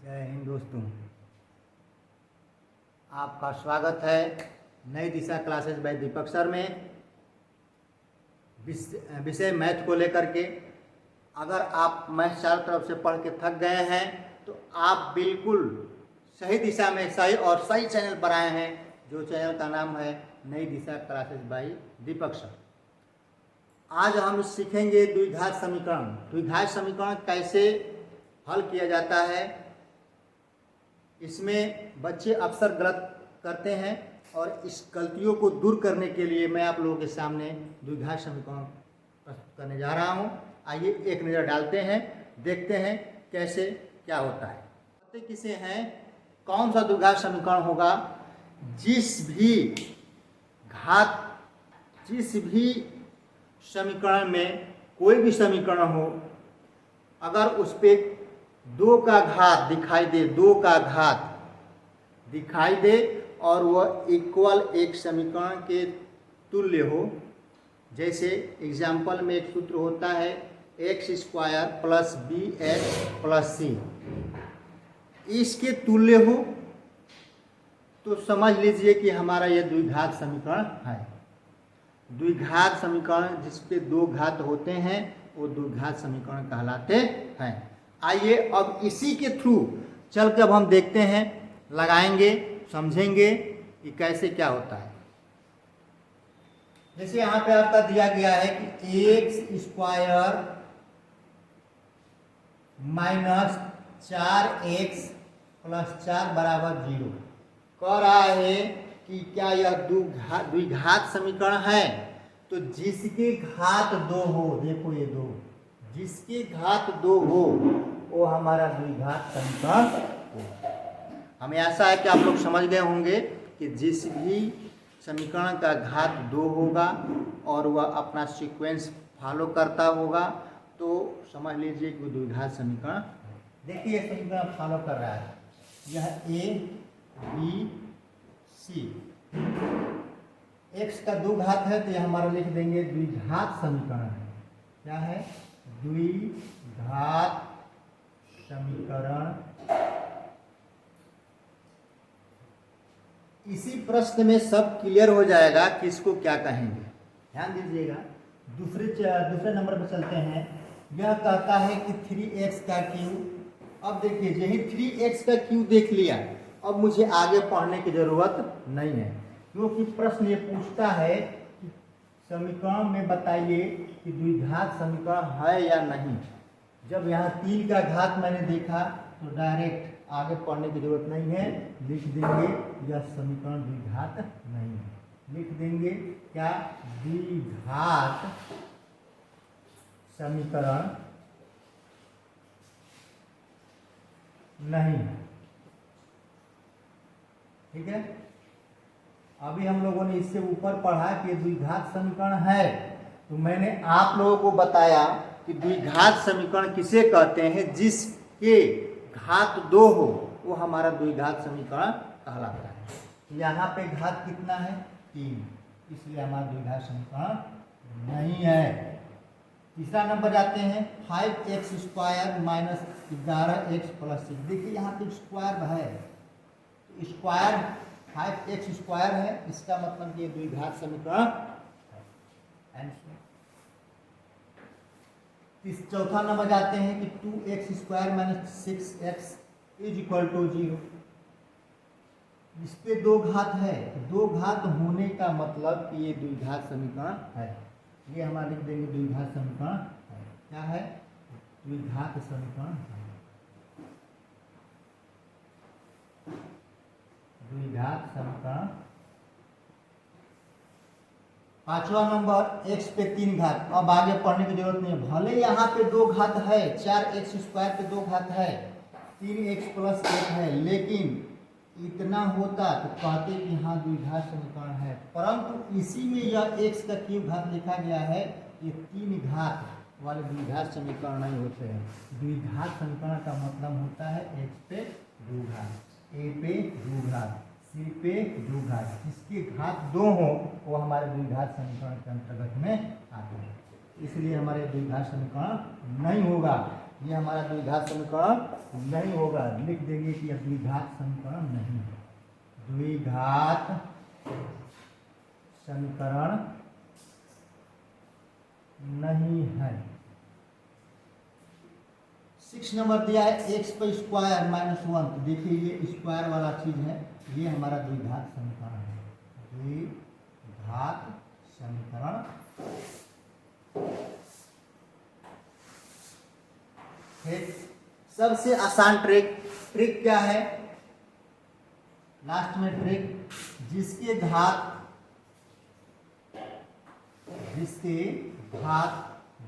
जय हिंद दोस्तों, आपका स्वागत है नई दिशा क्लासेस बाय दीपक सर में। विषय मैथ को लेकर के अगर आप मैथ चारों तरफ से पढ़ के थक गए हैं तो आप बिल्कुल सही दिशा में सही चैनल पर आए हैं, जो चैनल का नाम है नई दिशा क्लासेस बाय दीपक सर। आज हम सीखेंगे द्विघात समीकरण। द्विघात समीकरण कैसे हल किया जाता है। इसमें बच्चे अक्सर गलत करते हैं और इस गलतियों को दूर करने के लिए मैं आप लोगों के सामने द्विघात समीकरण प्रस्तुत करने जा रहा हूं। आइए एक नज़र डालते हैं, देखते हैं कैसे क्या होता है। किसे हैं, कौन सा द्विघात समीकरण होगा जिस भी समीकरण में कोई भी समीकरण हो, अगर उस पर 2 का घात दिखाई दे और वह इक्वल एक समीकरण के तुल्य हो। जैसे एग्जाम्पल में एक सूत्र होता है x² + bx + c, इसके तुल्य हो तो समझ लीजिए कि हमारा यह द्विघात समीकरण है। द्विघात समीकरण जिस पे 2 घात होते हैं वो द्विघात समीकरण कहलाते हैं। आइए अब इसी के थ्रू चल के अब हम देखते हैं, लगाएंगे, समझेंगे कि कैसे क्या होता है। जैसे यहाँ पे आपका दिया गया है कि x² - 4x + 4 = 0 कह रहा है कि क्या यह द्विघात समीकरण है। तो जिसके घात 2 हो, देखो ये 2, जिसके घात 2 हो वो हमारा द्विघात समीकरण हो। हमें ऐसा है कि आप लोग समझ गए होंगे कि जिस भी समीकरण का घात 2 होगा और वह अपना सीक्वेंस फॉलो करता होगा तो समझ लीजिए कि वो द्विघात समीकरण। देखिए ये समीकरण फॉलो कर रहा है, यह a b c, x का 2 घात है तो यह हमारा लिख देंगे द्विघात समीकरण है। क्या है? द्विघात समीकरण। इसी प्रश्न में सब क्लियर हो जाएगा कि इसको क्या कहेंगे। ध्यान दीजिएगा। दूसरे नंबर पर चलते हैं। यह कहता है कि 3x का क्यूब। अब देखिए यही 3x का क्यूब देख लिया, अब मुझे आगे पढ़ने की जरूरत नहीं है, क्योंकि प्रश्न ये पूछता है कि समीकरण में बताइए कि द्विघात समीकरण है या नहीं। जब यहाँ 3 का घात मैंने देखा तो डायरेक्ट आगे पढ़ने की जरूरत नहीं है, लिख देंगे यह समीकरण द्विघात नहीं है। लिख देंगे क्या? द्विघात समीकरण नहीं। ठीक है। अभी हम लोगों ने इससे ऊपर पढ़ा कि द्विघात समीकरण है, तो मैंने आप लोगों को बताया कि द्विघात समीकरण किसे कहते हैं, जिसके घात 2 हो वो हमारा द्विघात समीकरण कहलाता है। यहाँ पे घात कितना है? 3, इसलिए हमारा द्विघात समीकरण नहीं है। तीसरा नंबर जाते हैं 5x² - 11x + 6। देखिए यहाँ पे स्क्वायर है, तो स्क्वायर 5x² है, इसका मतलब ये द्विघात समीकरण है। चौथा नंबर जाते हैं कि 2x² - 6x = 0। इस पे 2 घात है, 2 घात होने का मतलब कि ये द्विघात समीकरण है। ये हमारा लिख देंगे द्विघात समीकरण है। क्या है? द्विघात समीकरण है। द्विघात समीकरण। पांचवा नंबर x पे 3 घात। अब आगे पढ़ने की जरूरत नहीं है, भले यहाँ पे 2 घात है, 4x² पे 2 घात है, 3x + 1 है, लेकिन इतना होता तो कहते कि यहाँ द्विघात समीकरण है, परंतु इसी में यह x का क्यूब घात लिखा गया है। ये 3 घात वाले द्विघात समीकरण नहीं होते हैं। द्विघात समीकरण का मतलब होता है x पे 2 घात, a पे 2 घात, c पे 2 घात, जिसके घात 2 हो वो हमारे द्विघात समीकरण के अंतर्गत में आते हैं। इसलिए हमारे द्विघात समीकरण नहीं होगा। ये हमारा द्विघात समीकरण नहीं होगा। लिख देंगे कि यह द्विघात समीकरण नहीं है, द्विघात समीकरण नहीं है। 6 नंबर दिया है एक्स पर स्क्वायर -1। तो देखिए ये स्क्वायर वाला चीज है, ये हमारा द्विघात समीकरण है, द्विघात समीकरण। सबसे आसान ट्रिक क्या है, लास्ट में ट्रिक, जिसके घात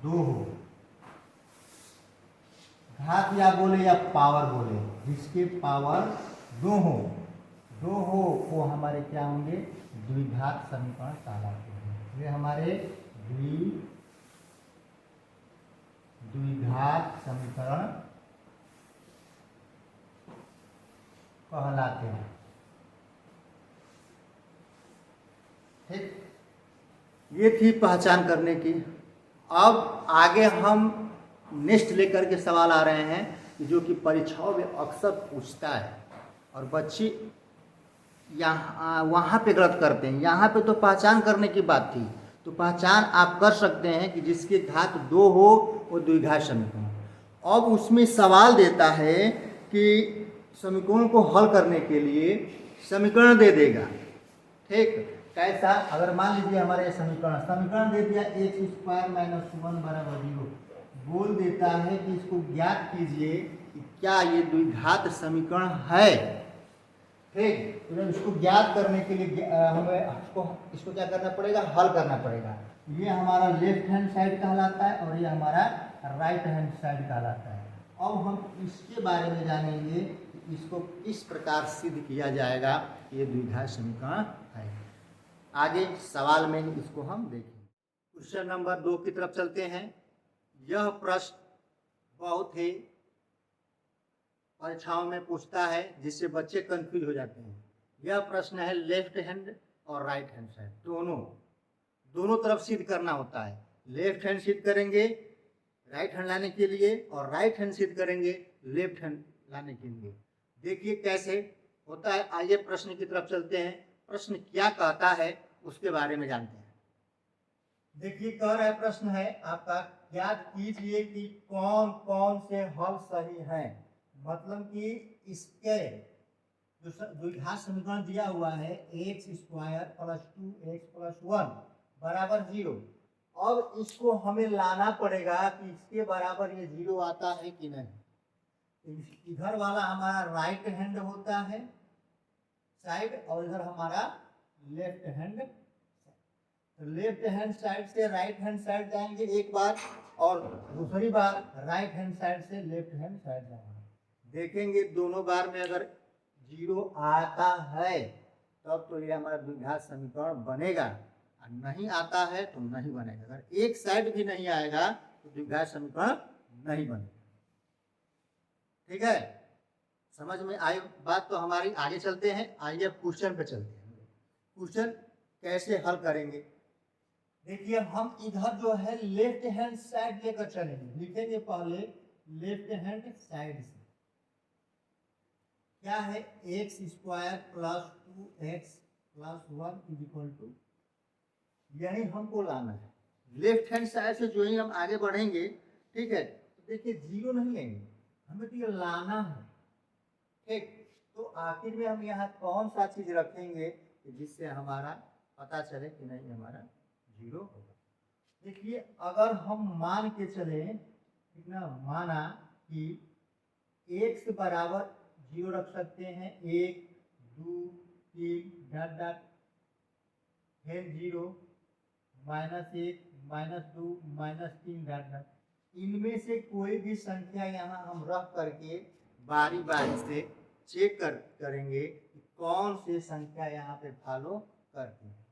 2 हो, घात या बोले या पावर बोले, जिसके पावर 2 हो वो हमारे क्या होंगे, द्विघात समीकरण कहलाते हैं। ये हमारे द्विघात समीकरण कहलाते हैं। ठीक, ये थी पहचान करने की। अब आगे हम नेक्स्ट लेकर के सवाल आ रहे हैं जो कि परीक्षाओं में अक्सर पूछता है और बच्चे यहाँ वहाँ पे गलत करते हैं। यहाँ पे तो पहचान करने की बात थी, तो पहचान आप कर सकते हैं कि जिसके घात 2 हो वो द्विघात समीकरण। अब उसमें सवाल देता है कि समीकरण को हल करने के लिए समीकरण दे देगा। ठीक, कैसा, अगर मान लीजिए हमारे समीकरण दे दिया x² -1 बराबर 0, बोल देता है कि इसको ज्ञात कीजिए कि क्या ये द्विघात समीकरण है। ठीक, तो इसको ज्ञात करने के लिए हमें इसको क्या करना पड़ेगा, हल करना पड़ेगा। ये हमारा लेफ्ट हैंड साइड कहलाता है और ये हमारा राइट हैंड साइड कहलाता है। अब हम इसके बारे में जानेंगे कि इसको किस प्रकार सिद्ध किया जाएगा, ये द्विघात समीकरण है। आगे सवाल में इसको हम देखेंगे। क्वेश्चन नंबर 2 की तरफ चलते हैं। यह प्रश्न बहुत ही परीक्षाओं में पूछता है, जिससे बच्चे कंफ्यूज हो जाते हैं। यह प्रश्न है लेफ्ट हैंड और राइट हैंड साइड, दोनों तरफ सिद्ध करना होता है। लेफ्ट हैंड सिद्ध करेंगे राइट हैंड लाने के लिए और राइट हैंड सिद्ध करेंगे लेफ्ट हैंड लाने के लिए। देखिए कैसे होता है। आइए प्रश्न की तरफ चलते हैं। प्रश्न क्या कहता है उसके बारे में जानते हैं। देखिए कह रहा है, प्रश्न है आपका, ज्ञात कीजिए कि कौन कौन से हल सही हैं। मतलब कि इसके जो द्विघात समीकरण दिया हुआ है x² + 2x + 1 बराबर 0। अब इसको हमें लाना पड़ेगा कि इसके बराबर ये 0 आता है कि नहीं। इधर वाला हमारा राइट हैंड होता है साइड और इधर हमारा left hand. Left hand side से राइट हैंड साइड जाएंगे एक बार और दूसरी बार राइट हैंड साइड से लेफ्ट हैंड साइड जाएंगे। देखेंगे दोनों बार में अगर 0 आता है तब तो ये हमारा द्विघात समीकरण बनेगा, और नहीं आता है तो नहीं बनेगा। अगर एक साइड भी नहीं आएगा तो द्विघात समीकरण नहीं बनेगा। ठीक है, समझ में आई बात तो हमारी। आगे चलते हैं। आइए क्वेश्चन पे चलते हैं। क्वेश्चन कैसे हल करेंगे, देखिए हम इधर जो है लेफ्ट हैंड साइड लेकर चलेंगे। लिखेंगे पहले लेफ्ट हैंड साइड से, क्या है x² + 2x + 1 = यही हमको लाना है। लेफ्ट हैंड साइड से जो ही हम आगे बढ़ेंगे, ठीक है, तो देखिए 0 नहीं लेंगे, हमें तो ये लाना है। ठीक, तो आखिर में हम यहाँ कौन सा चीज रखेंगे जिससे हमारा पता चले कि नहीं हमारा 0 होगा। देखिए अगर हम मान के चले, कितना माना कि x बराबर 0 रख सकते हैं, 1 2 3 डॉट डॉट, फिर 0 -1 -2 -3 डॉट डॉट। इनमें से कोई भी संख्या यहाँ हम रख करके बारी बारी से चेक करेंगे कि कौन सी संख्या यहाँ पे फॉलो करती है।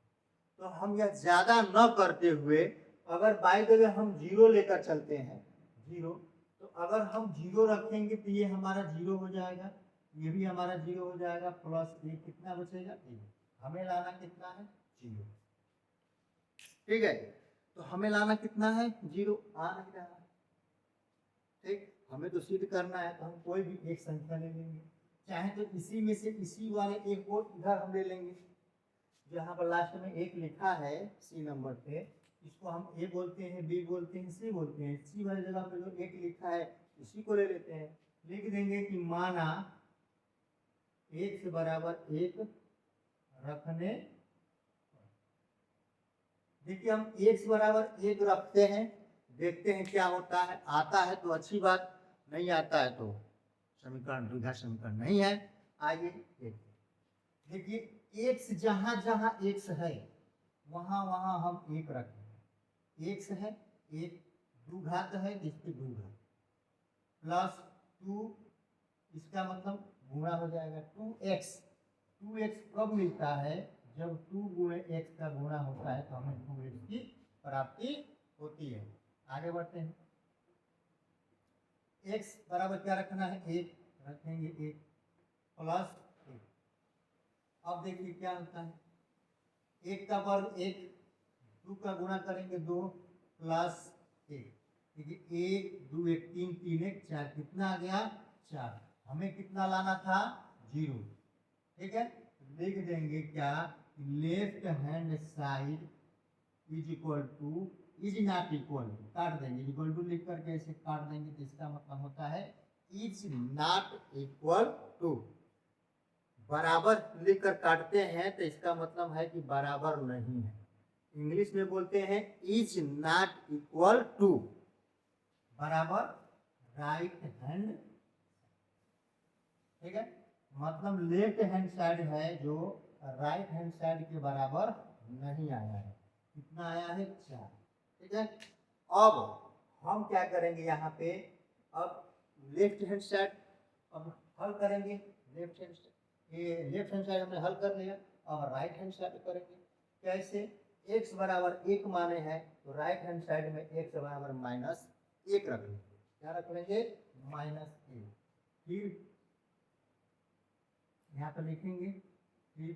तो हम यह ज्यादा न करते हुए, अगर बाई द वे हम 0 लेकर चलते हैं 0, तो अगर हम 0 रखेंगे तो ये हमारा 0 हो जाएगा, ये भी हमारा 0 हो जाएगा, प्लस ये कितना बचेगा 1। हमें लाना कितना है 0। ठीक है, तो हमें लाना कितना है 0, आ नहीं रहा। ठीक, हमें तो सिद्ध करना है, तो हम कोई भी एक संख्या ले लेंगे, चाहे तो इसी में से इसी वाले एक को इधर हम ले लेंगे। जहाँ पर लास्ट में एक लिखा है सी नंबर पे, इसको हम ए बोलते हैं, बी बोलते हैं, सी बोलते हैं। सी वाली जगह पे जो एक लिखा है इसी को ले लेते हैं। लिख देंगे कि माना एक से बराबर एक रखने, देखिए हम एक से बराबर एक रखते हैं, देखते हैं क्या होता है। आता है तो अच्छी बात, नहीं आता है तो समीकरण द्विघात समीकरण नहीं है। आइए देखिए एक्स जहां जहां एक्स है वहां वहां हम एक रखें। एक्स है एक, द्विघात है जिसकी द्विघात प्लस 2, इसका मतलब गुणा हो जाएगा 2x। 2x कब मिलता है? जब 2 गुणे x का गुणा होता है तो हमें 2x की प्राप्ति होती है। आगे बढ़ते हैं। x बराबर क्या रखना है? 1 रखेंगे, 1 प्लस 1। अब देखिए क्या होता है, 1 का वर्ग 1, 2 का गुणा करेंगे 2 प्लस 1। देखिए 1 2 1 3 3 1 4, कितना आ गया? 4। हमें कितना लाना था? 0। ठीक है, लिख देंगे क्या? Left hand side is equal to, is not equal to, काट देंगे, इक्वल टू लिख करके ऐसे काट देंगे तो इसका मतलब होता है इज नॉट इक्वल टू। बराबर लिख कर काटते हैं तो इसका मतलब है कि बराबर नहीं है। इंग्लिश में बोलते हैं इज नॉट इक्वल टू, बराबर राइट हैंड। ठीक है, मतलब लेफ्ट हैंड साइड है जो राइट हैंड साइड के बराबर नहीं आया है। कितना आया है? 4। ठीक है, अब हम क्या करेंगे यहाँ पे, अब लेफ्ट हैंड साइड अब हल करेंगे। लेफ्ट हैंड साइड हमने हल कर लिया, अब राइट हैंड साइड करेंगे। कैसे? x बराबर 1 माने हैं तो राइट हैंड साइड में x बराबर -1 रख लेंगे। क्या रख लेंगे? -1। फिर यहाँ पर लिखेंगे फिर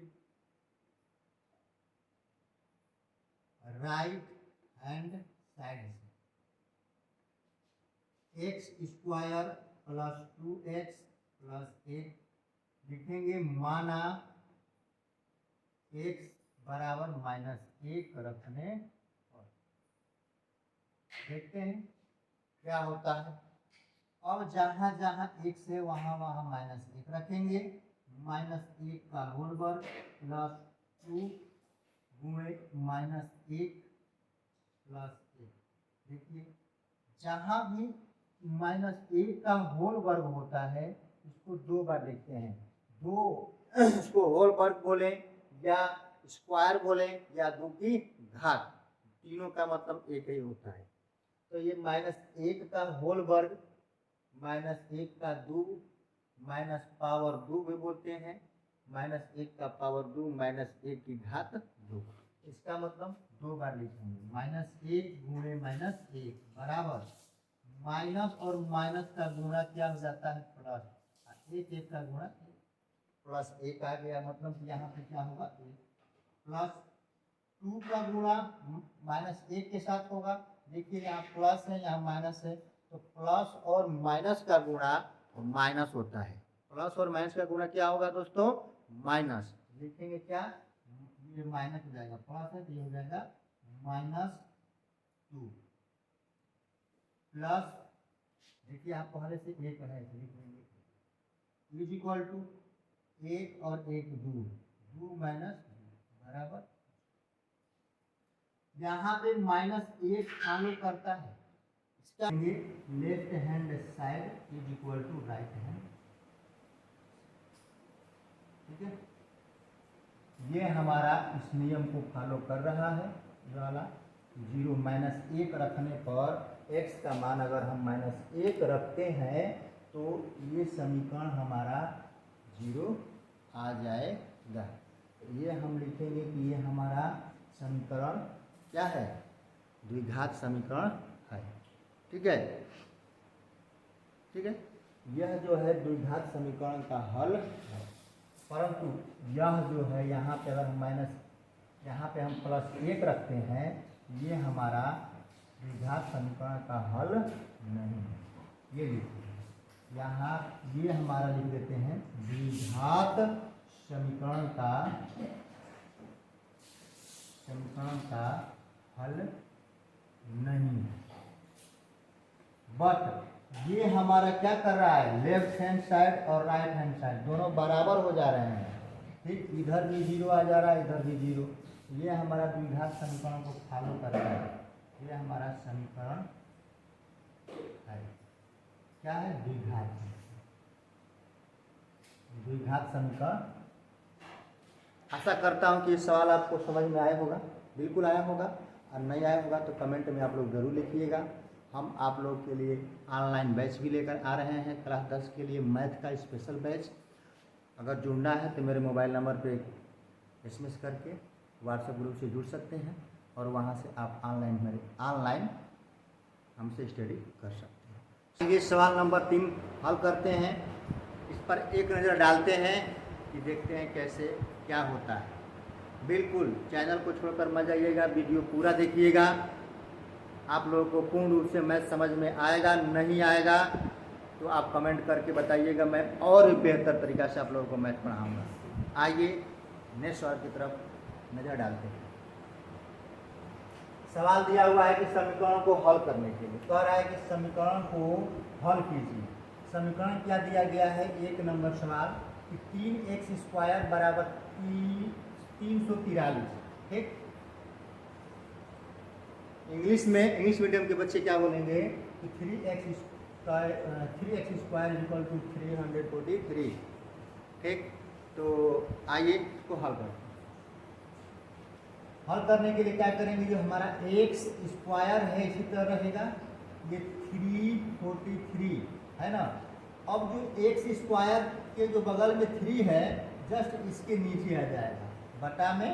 राइट हैंड साइड से x square plus 2x plus 1 लिखेंगे, माना x बराबर -1 रखने पर। देखते हैं क्या होता है। अब जहां जहां x है वहां वहां -1 रखेंगे। -1 का होल वर्ग प्लस 2 गुणे -1 प्लस 1। देखिए जहां भी -1 का होल वर्ग होता है उसको 2 बार लिखते हैं। 2 उसको होल वर्ग बोले या स्क्वायर बोले या 2 की घात, तीनों का मतलब एक ही होता है। तो ये -1 का होल वर्ग, -1 का 2, माइनस पावर 2 भी बोलते हैं, -1 का पावर 2 -1 की घात 2। इसका मतलब 2 बार लिखेंगे। -1 गुणे -1 बराबर माइनस और माइनस का गुणा क्या हो जाता है? प्लस। 1 1 का गुणा प्लस 1 आ गया, मतलब यहाँ पे क्या होगा? 1 प्लस 2 का गुणा -1 के साथ होगा। देखिए यहाँ प्लस है यहाँ माइनस है, तो प्लस और माइनस का गुणा माइनस होता है। प्लस और माइनस का गुणा क्या होगा दोस्तों? माइनस। लिखेंगे क्या? ये माइनस हो जाएगा, प्लस है तो ये हो जाएगा -2 प्लस, देखिए आप पहले से 1 है तो लिख लेंगे इज इक्वल टू 1 और 1 2, 2 माइनस बराबर, यहाँ पे -1 फॉलो करता है। इसका left hand side is equal to right hand. ठीक है, ये हमारा इस नियम को फॉलो कर रहा है। ये वाला 0 -1 रखने पर x का मान अगर हम -1 रखते हैं तो ये समीकरण हमारा 0 आ जाएगा। ये हम लिखेंगे कि ये हमारा समीकरण क्या है? द्विघात समीकरण है। ठीक है, ठीक है, यह जो है द्विघात समीकरण का हल है। परंतु यह जो है यहाँ पे अगर यहाँ पे हम +1 रखते हैं, ये हमारा द्विघात समीकरण का हल नहीं है। ये लिखिए। यहाँ ये हमारा लिख देते हैं द्विघात समीकरण का हल नहीं। बट ये हमारा क्या कर रहा है, लेफ्ट हैंड साइड और राइट हैंड साइड दोनों बराबर हो जा रहे हैं। ठीक, इधर भी जीरो आ जा रहा है, इधर भी जीरो। ये हमारा द्विघात समीकरण को फॉलो कर रहा है। ये हमारा समीकरण है, क्या है, द्विघात समीकरण। आशा करता हूँ कि ये सवाल आपको समझ में आया होगा, बिल्कुल आया होगा, और नहीं आया होगा तो कमेंट में आप लोग ज़रूर लिखिएगा। हम आप लोग के लिए ऑनलाइन बैच भी लेकर आ रहे हैं, क्लास 10 के लिए मैथ का स्पेशल बैच। अगर जुड़ना है तो मेरे मोबाइल नंबर पे SMS करके व्हाट्सएप ग्रुप से जुड़ सकते हैं और वहाँ से आप ऑनलाइन हमसे स्टडी कर सकते हैं। ये सवाल नंबर 3 हल करते हैं। इस पर एक नज़र डालते हैं कि देखते हैं कैसे क्या होता है। बिल्कुल चैनल को छोड़कर मत जाइएगा, वीडियो पूरा देखिएगा। आप लोगों को पूर्ण रूप से मैथ समझ में आएगा, नहीं आएगा तो आप कमेंट करके बताइएगा, मैं और बेहतर तरीक़ा से आप लोगों को मैथ पढ़ाऊँगा। आइए नेक्स्ट सवाल की तरफ नज़र डालते हैं। सवाल दिया हुआ है कि समीकरण को हल करने के लिए कह रहा है कि समीकरण को हल कीजिए। समीकरण क्या दिया गया है, 1 नंबर सवाल कि 3x² बराबर 343। ठीक, इंग्लिश मीडियम के बच्चे क्या बोलेंगे कि 3x² इक्वल टू 343। ठीक, तो आइए इसको हल करते हैं। हल करने के लिए क्या करेंगे, जो हमारा x² है इसी तरह रहेगा, ये 343 है ना। अब जो x² के जो बगल में 3 है जस्ट इसके नीचे आ जाएगा, बटा में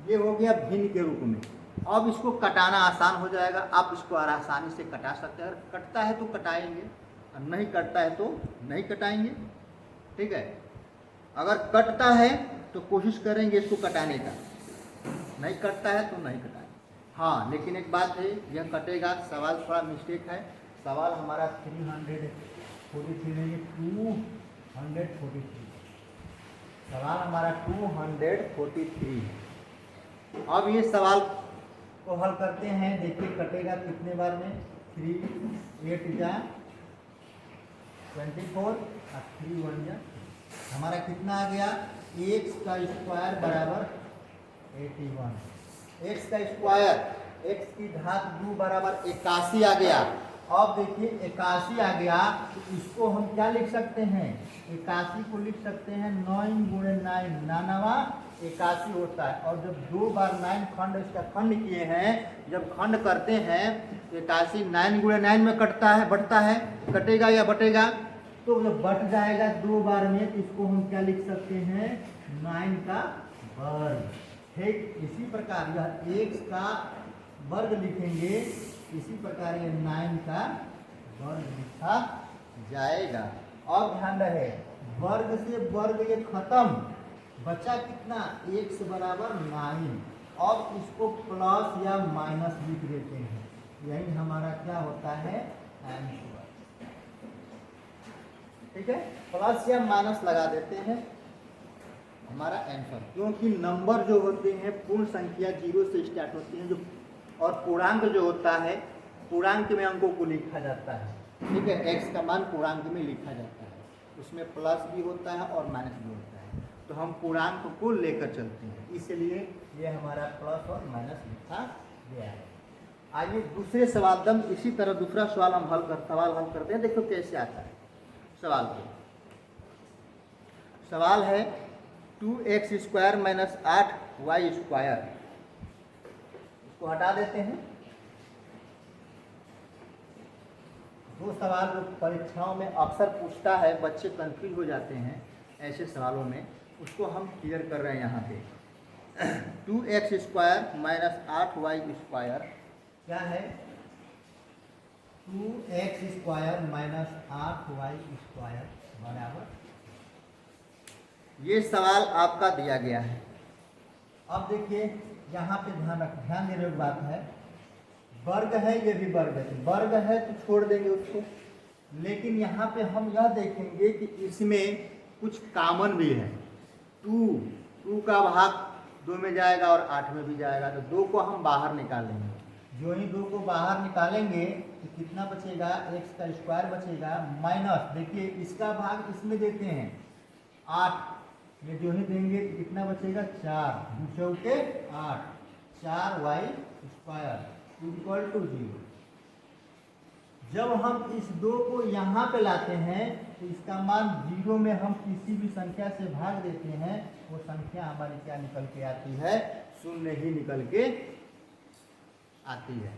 ये हो गया भिन्न के रूप में। अब इसको कटाना आसान हो जाएगा, आप इसको आसानी से कटा सकते हैं। अगर कटता है तो कटाएंगे और नहीं कटता है तो नहीं कटाएंगे। ठीक है, अगर कटता है तो कोशिश करेंगे इसको कटाने का, नहीं कटता है तो नहीं कटाएंगे। हाँ, लेकिन एक बात है, यह कटेगा। सवाल थोड़ा मिस्टेक है, सवाल हमारा 343 नहीं 243, सवाल हमारा 243। अब ये सवाल को हल करते हैं। देखिए कटेगा कितने बार में, 3 8 जा 24 और 3 1 जा, हमारा कितना आ गया, x² बराबर 81। x² x की घात 2 बराबर 81 आ गया। अब देखिए 81 आ गया तो इसको हम क्या लिख सकते हैं, 81 को लिख सकते हैं 9 × 9, 9 81 होता है। और जब 2 बार 9 खंड इसका खंड किए हैं, जब खंड करते हैं 81 9 × 9 में कटता है, बढ़ता है, कटेगा या बटेगा, तो जब बट जाएगा 2 बार में तो इसको हम क्या लिख सकते हैं, 9 का वर्ग। ठीक, इसी प्रकार यह x का वर्ग लिखेंगे, इसी प्रकार ये 9 का वर्ग लिखा जाएगा। और ध्यान रहे वर्ग से वर्ग ये खत्म, बचा कितना, x बराबर 9। अब इसको प्लस या माइनस लिख देते हैं, यही हमारा क्या होता है, आंसर। ठीक है, प्लस या माइनस लगा देते हैं, हमारा आंसर। क्योंकि नंबर जो होते हैं पूर्ण संख्या 0 से स्टार्ट होती हैं, जो और पूर्णांक जो होता है, पूर्णांक में अंकों को लिखा जाता है। ठीक है, x का मान पूर्णांक में लिखा जाता है, उसमें प्लस भी होता है और माइनस भी होता है, तो हम पूर्णांक को लेकर चलते हैं, इसलिए ये हमारा प्लस और माइनस लिखा गया है। आइए दूसरे सवाल दम इसी तरह दूसरा सवाल हम हल करते हैं। देखो कैसे आता है सवाल को। सवाल है 2x² - 8y²। इसको हटा देते हैं। दो सवाल जो परीक्षाओं में अक्सर पूछता है, बच्चे कंफ्यूज हो जाते हैं ऐसे सवालों में, उसको हम क्लियर कर रहे हैं यहाँ पे। 2x² - 8y² क्या है, 2x² - 8y² बराबर, ये सवाल आपका दिया गया है। अब देखिए यहाँ पे ध्यान देने की बात है, वर्ग है, ये भी वर्ग है, वर्ग है तो छोड़ देंगे उसको, लेकिन यहाँ पे हम यह देखेंगे कि इसमें कुछ कॉमन भी है। 2 का भाग 2 में जाएगा और 8 में भी जाएगा, तो 2 को हम बाहर निकालेंगे। जो ही 2 को बाहर निकालेंगे तो कितना बचेगा, x का स्क्वायर बचेगा माइनस, देखिए इसका भाग इसमें देते हैं 8 में, जो ही देंगे तो कितना बचेगा 4, 2 चौके 8, 4y स्क्वायर इक्वल टू 0। जब हम इस 2 को यहाँ पे लाते हैं तो इसका मान 0 में हम किसी भी संख्या से भाग देते हैं, वो संख्या हमारी क्या निकल के आती है, 0 ही निकल के आती है।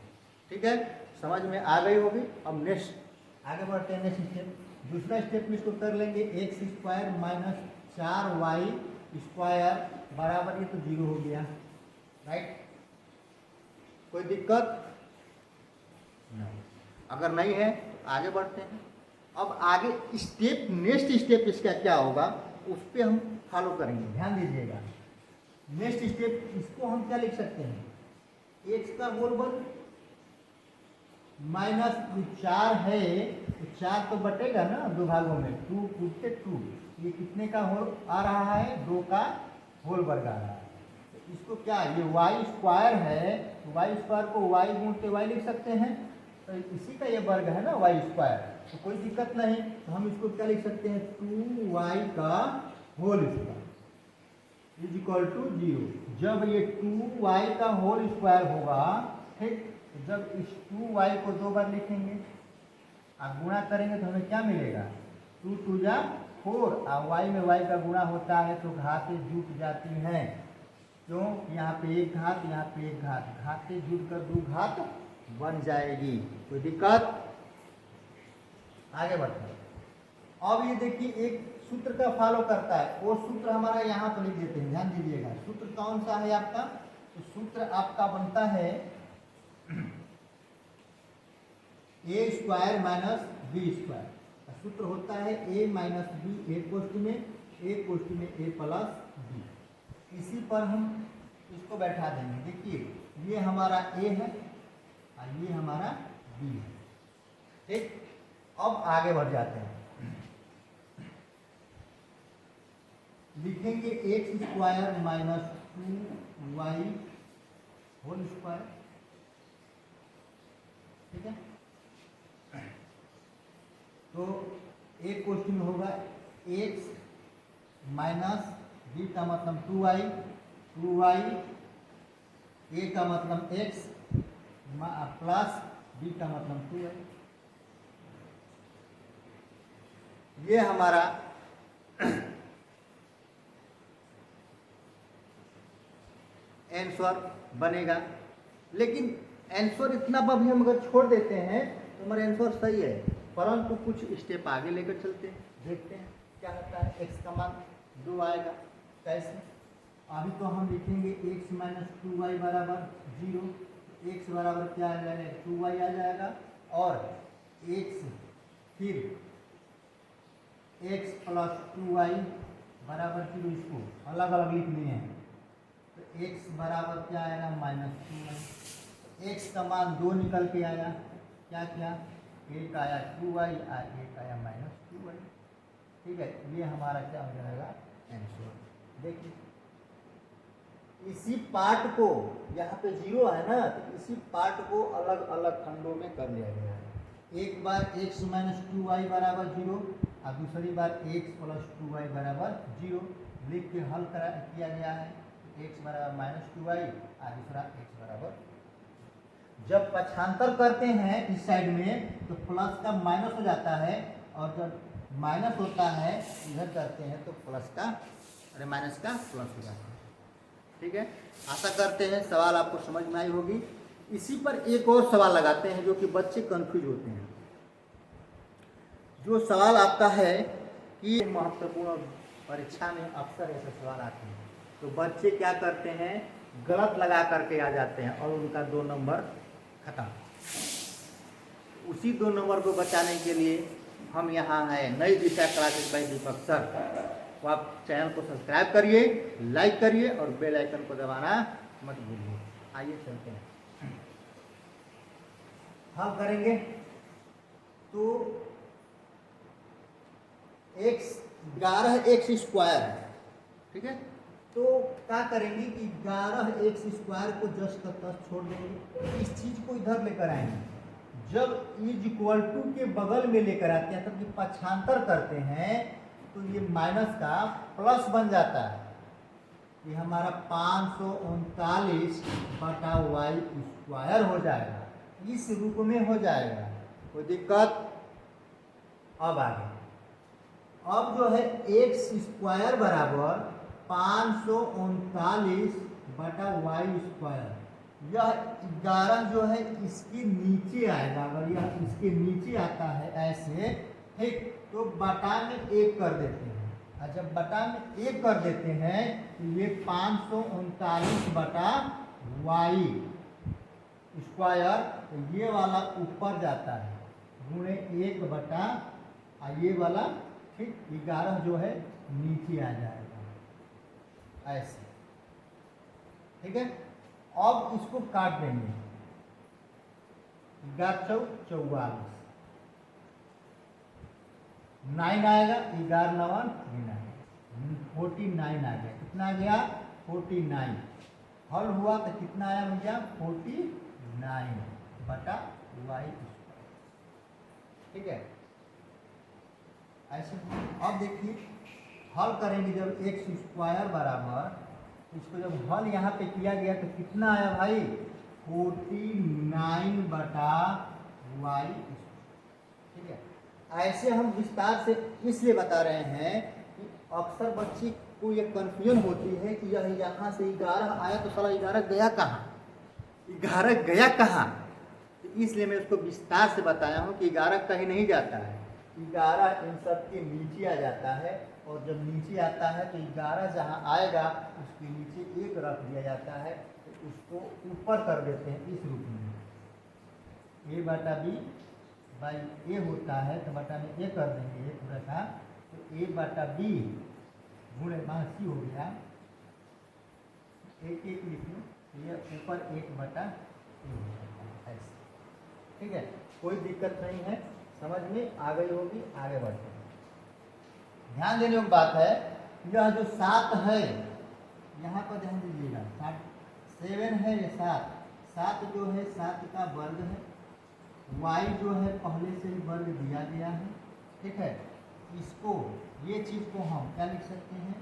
ठीक है, समझ में आ गई होगी। अब नेक्स्ट आगे बढ़ते हैं, नेक्स्ट स्टेप, दूसरा स्टेप में इसको कर लेंगे, x square minus 4y square बराबर, ये तो 0 हो गया, राइट। कोई दिक्कत नहीं, अगर नहीं है आगे बढ़ते हैं। अब आगे स्टेप, नेक्स्ट स्टेप इसका क्या होगा उस पर हम फॉलो करेंगे, ध्यान दीजिएगा। नेक्स्ट स्टेप, इसको हम क्या लिख सकते हैं, x का होल वर्ग माइनस 4 है तो 4 तो बटेगा ना 2 भागों में, 2 कूटते 2, ये कितने का होल आ रहा है, 2 का होल वर्ग आ रहा है। तो इसको क्या, ये y स्क्वायर है तो y स्क्वायर को y गुणते y लिख सकते हैं, तो इसी का ये वर्ग है ना y स्क्वायर, तो कोई दिक्कत नहीं। तो हम इसको क्या लिख सकते हैं, 2y का whole square is equal to 0। जब ये 2y का होल स्क्वायर होगा, ठीक, तो जब इस 2y को 2 बार लिखेंगे और गुणा करेंगे तो हमें क्या मिलेगा, 2 2 जा 4, और y में y का गुणा होता है तो घातें जुट जाती हैं। क्यों, यहाँ पे एक घात, यहाँ पे एक घात, घातें जुट कर 2 घात बन जाएगी। कोई दिक्कत, आगे बढ़ते हैं। अब ये देखिए एक सूत्र का फॉलो करता है, वो सूत्र हमारा यहाँ पर लिख देते हैं, ध्यान दीजिएगा। सूत्र कौन सा है आपका, तो सूत्र आपका बनता है a square minus B square. सूत्र होता है a माइनस बी, एक कोष्ठ में a प्लस बी। इसी पर हम इसको बैठा देंगे। देखिए ये हमारा a है और ये हमारा b है, ठीक। अब आगे बढ़ जाते हैं, लिखेंगे x square minus 2y whole square, ठीक है। तो एक क्वेश्चन में होगा x माइनस b का मतलब 2y, a का मतलब x प्लस b का मतलब 2y। ये हमारा आंसर बनेगा। लेकिन आंसर इतना भी हम अगर छोड़ देते हैं तो हमारा आंसर सही है, परंतु कुछ स्टेप आगे लेकर चलते हैं, देखते हैं क्या होता है। x का मान 2 आएगा, कैसे, अभी तो हम लिखेंगे x माइनस 2y बराबर 0, x बराबर क्या आ जाएगा, 2y आ जाएगा, और x फिर x प्लस 2y बराबर 0, इसको अलग अलग लिख लिए हैं, तो x बराबर क्या आएगा, माइनस 2y। x का मान 2 निकल के आया, क्या क्या, एक आया 2y और एक आया माइनस 2y, ठीक है। ये हमारा क्या हो जाएगा, आंसर। देखिए इसी पार्ट को, यहाँ पे 0 है ना, तो इसी पार्ट को अलग अलग खंडों में कर लिया गया है। एक बार x माइनस 2y बराबर 0 और दूसरी बार x प्लस 2y बराबर 0 लिख के हल किया गया है। x बराबर माइनस 2y और दूसरा x बराबर, जब पक्षांतर करते हैं इस साइड में तो प्लस का माइनस हो जाता है, और जब माइनस होता है इधर करते हैं तो प्लस का, अरे माइनस का प्लस हो जाता है, ठीक है। आशा करते हैं सवाल आपको समझ में आई होगी। इसी पर एक और सवाल लगाते हैं जो कि बच्चे कंफ्यूज होते हैं। जो सवाल आपका है कि महत्वपूर्ण परीक्षा में अक्सर ऐसे सवाल आते हैं, तो बच्चे क्या करते हैं, गलत लगा करके आ जाते हैं और उनका 2 नंबर खत्म। उसी 2 नंबर को बचाने के लिए हम यहाँ हैं, नई दिशा क्लासेस बाय दीपक सर। तो आप चैनल को सब्सक्राइब करिए, लाइक करिए और बेल आइकन को दबाना मत भूलिए। आइए चलते हैं, हल करेंगे। तो एक्स 11x² है, ठीक है। तो क्या करेंगे कि 11x² को जस्ट का तस्ट छोड़ देंगे, इस चीज को इधर लेकर आएंगे। जब इज इक्वल टू के बगल में लेकर आते हैं, तब ये पक्षांतर करते हैं, तो ये माइनस का प्लस बन जाता है। ये हमारा 539/y² हो जाएगा, इस रूप में हो जाएगा। कोई दिक्कत? अब आगे, अब जो है x² बराबर 539/y², यह 11 जो है इसके नीचे आएगा। अगर यह इसके नीचे आता है ऐसे, ठीक, तो बटा में 1 कर देते हैं। और जब बटा में 1 कर देते हैं तो ये 539/y², तो ये वाला ऊपर जाता है, गुणे 1 बटा, और ये वाला, ठीक, 11 जो है नीचे आ जाएगा ऐसे, ठीक है। अब इसको काट देंगे, 11 44, 9 आएगा, 11 9 49 आ गया। कितना आ गया? 49। हल हुआ तो कितना आया भैया? 49/y², ठीक है। ऐसे अब देखिए हल करेंगे, जब x² बराबर, इसको जब हल यहाँ पे किया गया तो कितना आया भाई? 49/y², ठीक है। ऐसे हम विस्तार से इसलिए बता रहे हैं कि अक्सर बच्चे को ये कन्फ्यूजन होती है कि यह यहाँ से 11 आया तो साला 11 गया कहाँ, 11 गया कहाँ। तो इसलिए मैं उसको विस्तार से बताया हूँ कि 11 कहीं नहीं जाता है, 11 इन सब के नीचे आ जाता है। और जब नीचे आता है तो 11 जहाँ आएगा उसके नीचे 1 रख दिया जाता है, तो उसको ऊपर कर देते हैं इस रूप में। a/b बाई ए होता है तो बटा में ए कर देंगे, ए पूरा का, तो a/b गुणे सी हो गया, 1 1 लिख लो, ये ऊपर 1/a ऐसे, ठीक है। कोई दिक्कत नहीं है, समझ में आ गई होगी। आगे बढ़ते हैं। ध्यान देने की बात है, यह जो 7 है, यहाँ पर ध्यान दीजिएगा, 7 है, ये 7 जो है 7 का वर्ग है। y जो है पहले से ही वर्ग दिया गया है, ठीक है। इसको, ये चीज़ को हम क्या लिख सकते हैं?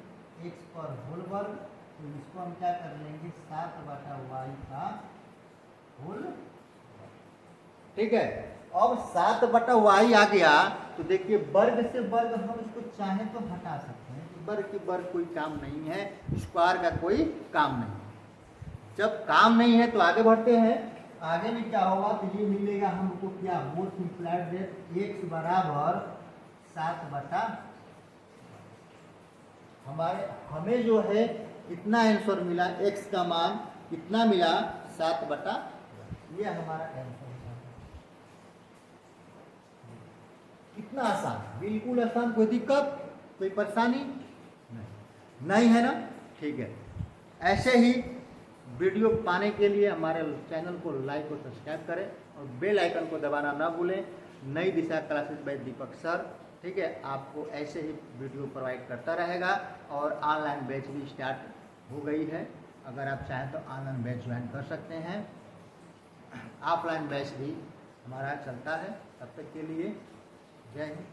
x पर होल वर्ग, तो इसको हम क्या कर लेंगे? 7/y का होल, ठीक है। अब 7/y आ गया तो देखिए वर्ग से वर्ग हम इसको चाहे तो हटा सकते हैं, वर्ग की वर्ग कोई काम नहीं है, स्क्वायर का कोई काम नहीं। जब काम नहीं है तो आगे बढ़ते हैं। आगे में क्या होगा? तो ये मिलेगा हमको क्या? बोथ इम्प्लाइड दैट x बराबर 7/, हमें जो है इतना आंसर मिला, x का मान कितना मिला? 7/, ये हमारा आंसर। कितना आसान, बिल्कुल आसान, कोई दिक्कत, कोई परेशानी नहीं है ना? ठीक है। ऐसे ही वीडियो पाने के लिए हमारे चैनल को लाइक और सब्सक्राइब करें और बेल आइकन को दबाना ना भूलें। नई दिशा क्लासेस बाय दीपक सर, ठीक है, आपको ऐसे ही वीडियो प्रोवाइड करता रहेगा। और ऑनलाइन बैच भी स्टार्ट हो गई है, अगर आप चाहें तो ऑनलाइन बैच ज्वाइन कर सकते हैं। ऑफलाइन बैच भी हमारा चलता है। तब तक के लिए जय हिंद।